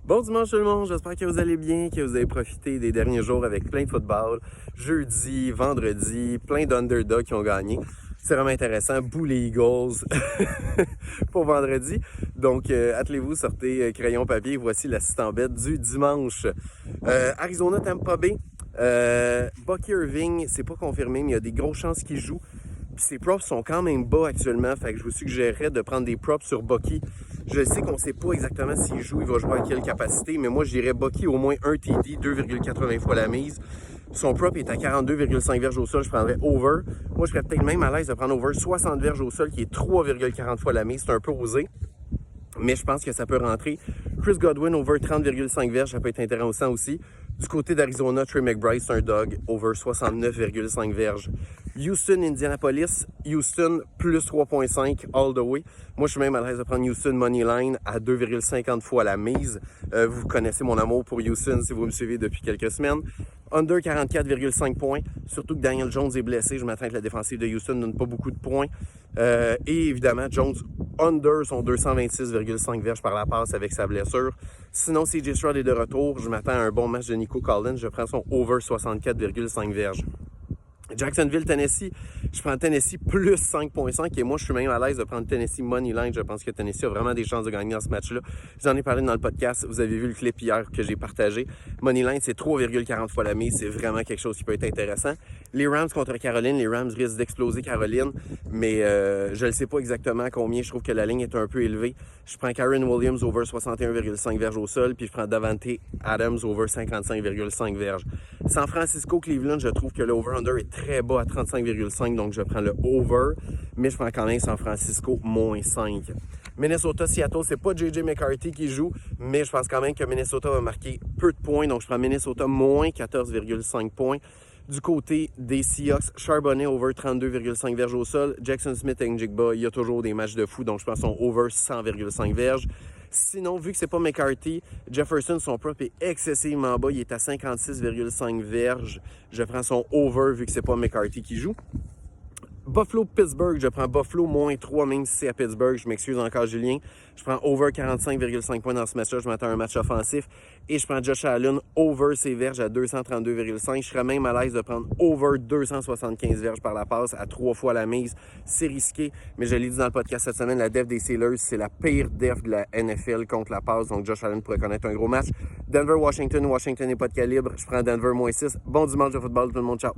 Bon dimanche tout le monde, j'espère que vous allez bien, que vous avez profité des derniers jours avec plein de football. Jeudi, vendredi, plein d'underdogs qui ont gagné. C'est vraiment intéressant. Bouh les Eagles pour vendredi. Donc, attelez-vous, sortez crayon papier. Voici l'assistant bête du dimanche. Arizona Tampa Bay. Bucky Irving, c'est pas confirmé, mais il y a des grosses chances qu'il joue. Puis ses props sont quand même bas actuellement, fait que je vous suggérerais de prendre des props sur Bucky. Je sais qu'on sait pas exactement s'il joue, il va jouer à quelle capacité, mais moi je dirais Bucky au moins 1 TD, 2,80 fois la mise. Son prop est à 42,5 verges au sol, je prendrais over. Moi je serais peut-être même à l'aise de prendre over 60 verges au sol qui est 3,40 fois la mise, c'est un peu osé. Mais je pense que ça peut rentrer. Chris Godwin, over 30,5 verges, ça peut être intéressant aussi. Du côté d'Arizona, Trey McBride, c'est un dog, over 69,5 verges. Houston, Indianapolis, Houston, plus 3,5 all the way. Moi, je suis même à l'aise de prendre Houston Moneyline à 2,50 fois la mise. Vous connaissez mon amour pour Houston si vous me suivez depuis quelques semaines. Under 44,5 points. Surtout que Daniel Jones est blessé. Je m'attends que la défensive de Houston ne donne pas beaucoup de points. Et évidemment, Jones under son 226,5 verges par la passe avec sa blessure. Sinon, CJ Stroud est de retour. Je m'attends à un bon match de Nico Collins. Je prends son over 64,5 verges. Jacksonville, Tennessee, je prends Tennessee plus 5,5 et moi je suis même à l'aise de prendre Tennessee Moneyline. Je pense que Tennessee a vraiment des chances de gagner dans ce match-là. J'en ai parlé dans le podcast, vous avez vu le clip hier que j'ai partagé. Moneyline, c'est 3,40 fois la mise, c'est vraiment quelque chose qui peut être intéressant. Les Rams contre Caroline, les Rams risquent d'exploser Caroline, mais je ne sais pas exactement combien, je trouve que la ligne est un peu élevée. Je prends Karen Williams over 61,5 verges au sol, puis je prends Davante Adams over 55,5 verges. San Francisco, Cleveland, je trouve que l'over-under est très bas à 35,5, donc je prends le over, mais je prends quand même San Francisco moins 5. Minnesota, Seattle, c'est pas JJ McCarthy qui joue, mais je pense quand même que Minnesota va marquer peu de points, donc je prends Minnesota moins 14,5 points. Du côté des Seahawks, Charbonnet over 32,5 verges au sol, Jackson Smith et Njigba, il y a toujours des matchs de fou, donc je prends son over 100,5 verges. Sinon, vu que c'est pas McCarthy, Jefferson, son prop est excessivement bas. Il est à 56,5 verges. Je prends son over vu que c'est pas McCarthy qui joue. Buffalo-Pittsburgh, je prends Buffalo moins 3, même si c'est à Pittsburgh. Je m'excuse encore, Julien. Je prends over 45,5 points dans ce match-là. Je m'attends à un match offensif. Et je prends Josh Allen over ses verges à 232,5. Je serais même à l'aise de prendre over 275 verges par la passe à 3 fois la mise. C'est risqué, mais je l'ai dit dans le podcast cette semaine, la def des Steelers, c'est la pire def de la NFL contre la passe. Donc Josh Allen pourrait connaître un gros match. Denver-Washington, Washington n'est pas de calibre. Je prends Denver moins 6. Bon dimanche de football tout le monde. Ciao!